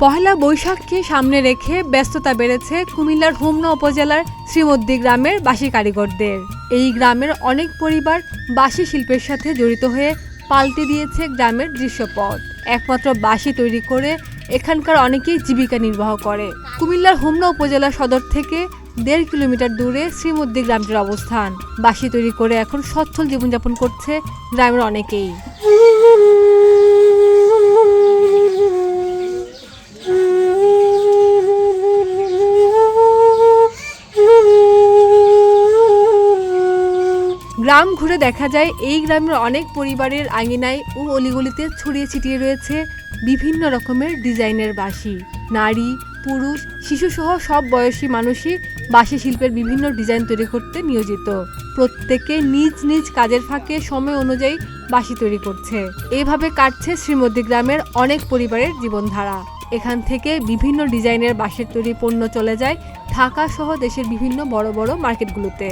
পহেলা বৈশাখকে সামনে রেখে ব্যস্ততা বেড়েছে কুমিল্লার হোমনা উপজেলার শ্রীমদ্দি গ্রামের বাঁশি কারিগরদের। এই গ্রামের অনেক পরিবার বাঁশি শিল্পের সাথে জড়িত হয়ে পাল্টে দিয়েছে গ্রামের দৃশ্যপট। একমাত্র বাঁশি তৈরি করে এখানকার অনেকেই জীবিকা নির্বাহ করে। কুমিল্লার হোমনা উপজেলা সদর থেকে 1.5 কিলোমিটার দূরে শ্রীমদ্দি গ্রামটির অবস্থান। বাঁশি তৈরি করে এখন সচ্ছল জীবনযাপন করছে গ্রামের অনেকেই। গ্রাম ঘুরে দেখা যায় এই গ্রামের অনেক পরিবারের আঙিনায় ও অলিগলিতে ছড়িয়ে ছিটিয়ে রয়েছে বিভিন্ন রকমের ডিজাইনের বাঁশি। নারী, পুরুষ, শিশুসহ সব বয়সী মানুষই বাঁশি শিল্পের বিভিন্ন ডিজাইন তৈরি করতে নিয়োজিত। প্রত্যেকে নিজ নিজ কাজের ফাঁকে সময় অনুযায়ী বাঁশি তৈরি করছে। এইভাবে কাটছে শ্রীমদ্দি গ্রামের অনেক পরিবারের জীবনধারা। এখান থেকে বিভিন্ন ডিজাইনের বাঁশের তৈরি পণ্য চলে যায় ঢাকা সহ দেশের বিভিন্ন বড় বড় মার্কেটগুলোতে।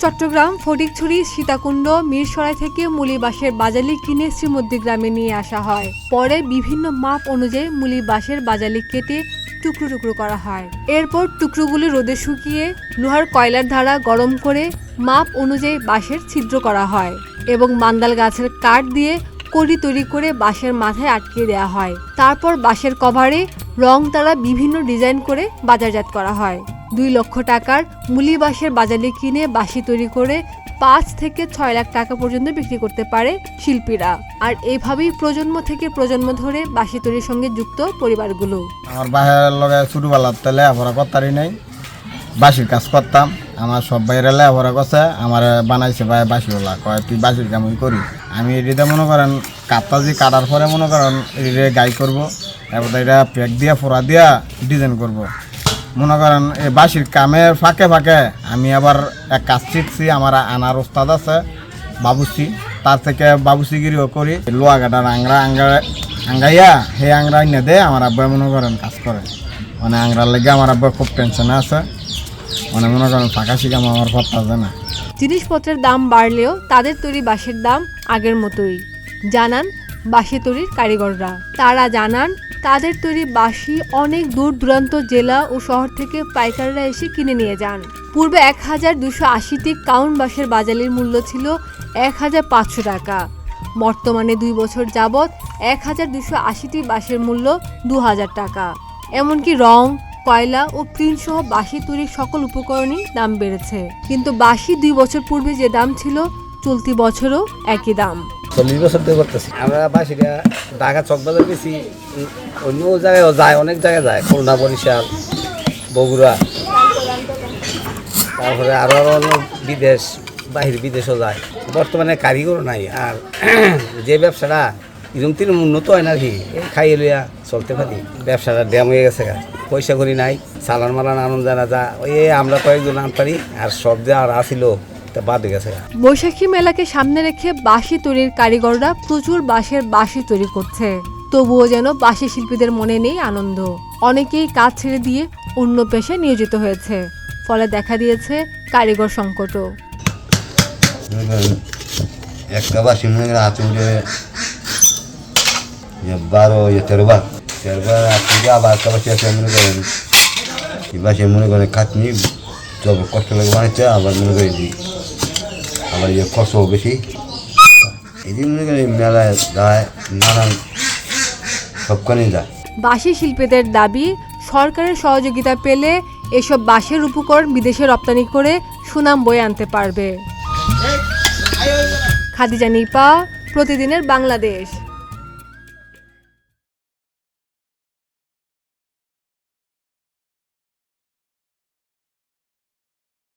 চট্টগ্রাম, ফটিকছড়ি, সীতাকুণ্ড, মিরসরাই থেকে মুলি বাঁশের বাজালি কিনে শ্রীমদ্দি গ্রামে নিয়ে আসা হয়। পরে বিভিন্ন মাপ অনুযায়ী মুলি বাঁশের বাজালি কেটে টুকরো টুকরো করা হয়। এরপর টুকরোগুলি রোদে শুকিয়ে লোহার কয়লার ধারা গরম করে মাপ অনুযায়ী বাঁশের ছিদ্র করা হয় এবং মান্দাল গাছের কাঠ দিয়ে কড়ি তৈরি করে বাঁশের মাথায় আটকে দেওয়া হয়। তারপর বাঁশের কভারে রং তারা বিভিন্ন ডিজাইন করে বাজারজাত করা হয়। 2 লক্ষ টাকার মুলি বাঁশের বাজালি কিনে বাঁশি তৈরি করে 5 থেকে 6 লাখ টাকা পর্যন্ত বিক্রি করতে পারে শিল্পীরা। আর এইভাবেই প্রজন্ম থেকে প্রজন্ম ধরে বাঁশি তৈরির সঙ্গে যুক্ত পরিবারগুলো। আমার বাইরের লগে ছোটবেলার তেলে লেখাপড়া করতারই নাই, বাঁশির কাজ করতাম। আমার সব বাইরে লেখাপড়া করছে, আমার বানাইছে ভাই বাঁশিওয়ালা, কয় তুই বাঁশির কাম করি। আমি এটিতে মনে করেন কাটাজি কাটার পরে মনে করেন এটিতে গাই করবো, তারপর এটা প্যাক দিয়া ফোড়া দিয়া ডিজাইন করব। মনে করেন এই বাঁশির কামের ফাঁকে ফাঁকে আমি আবার এক কাজ শিখছি। আমার আনার ওস্তাদ আছে বাবুসি, তার থেকে বাবুসিগিরিও করি। লোয়া কাটার আঙ্গাইয়া সেই আংরা এনে দে আমার আব্বা মনে করেন কাজ করে। মানে আংরার লেগে আমার আব্বা খুব টেনশনে আছে। মানে মনে করেন ফাঁকা শিখাম আমার পড়তে হবে না। জিনিসপত্রের দাম বাড়লেও তাদের তৈরি বাঁশের দাম আগের মতোই, জানান বাঁশি তৈরির কারিগররা। তারা জানান তাদের তৈরি বাঁশি অনেক দূর দূরান্ত জেলা ও শহর থেকে পাইকাররা এসে কিনে নিয়ে যান। পূর্বে 1280টি কাউন বাঁশের বাজালির মূল্য ছিল 1500 টাকা। বর্তমানে 2 বছর যাবৎ 1280টি বাঁশের মূল্য 2000 টাকা। এমনকি রং, কয়লা ও প্রিন্ট সহ বাঁশি তৈরির সকল উপকরণই দাম বেড়েছে। কিন্তু বাঁশি 2 বছর পূর্বে যে দাম ছিল চলতি বছরও একই দাম। 40 বছর ধরে করতেছি আমরা বাঁশিটা। ঢাকা চকবাজার বেশি, অন্য জায়গায়ও যায়, অনেক জায়গায় যায়, খুলনা, বরিশাল, বগুড়া, তারপরে আরও অন্য বিদেশ, বাহির বিদেশও যায়। বর্তমানে কারিগর নাই। আর যে ব্যবসাটা এরকম তিন উন্নত হয় না কি, খাইয়ে লইয়া চলতে পারি। ব্যবসাটা ড্যাম হয়ে গেছে, পয়সা করি নাই, চালান মালান আনন্দ জানা যা ওই আমরা কয়েকজন আন পারি, আর সব যে আর আসিল বাদ হয়ে গেছে। বৈশাখী মেলাকে সামনে রেখে বাঁশি তৈরির কারিগররা প্রচুর বাঁশের বাঁশি তৈরি করছে। তবুও যেন বাঁশি শিল্পীদের মনে নেই আনন্দ। অনেকেই কাজ ছেড়ে দিয়ে অন্য পেশায় নিয়োজিত হয়েছে। ফলে দেখা দিয়েছে কারিগর সংকটও। একটা বাঁশি মনে করে হাতে উঠে 13 বার আবার একটা বাঁশি আছে মনে করেন বাঁশি মনে করেন খাটনি তবে কষ্ট লাগে বানাইতে, আবার মনে করি আবার খরচও বেশি। এই যে মনে করি মেলায় যায়, নানান সবখানে যায়। বাঁশি শিল্পীদের দাবি সরকারের সহযোগিতা পেলে এসব বাঁশের উপকরণ বিদেশে রপ্তানি করে সুনাম বয়ে আনতে পারবে। খাদিজা নিপা, প্রতিদিনের বাংলাদেশ।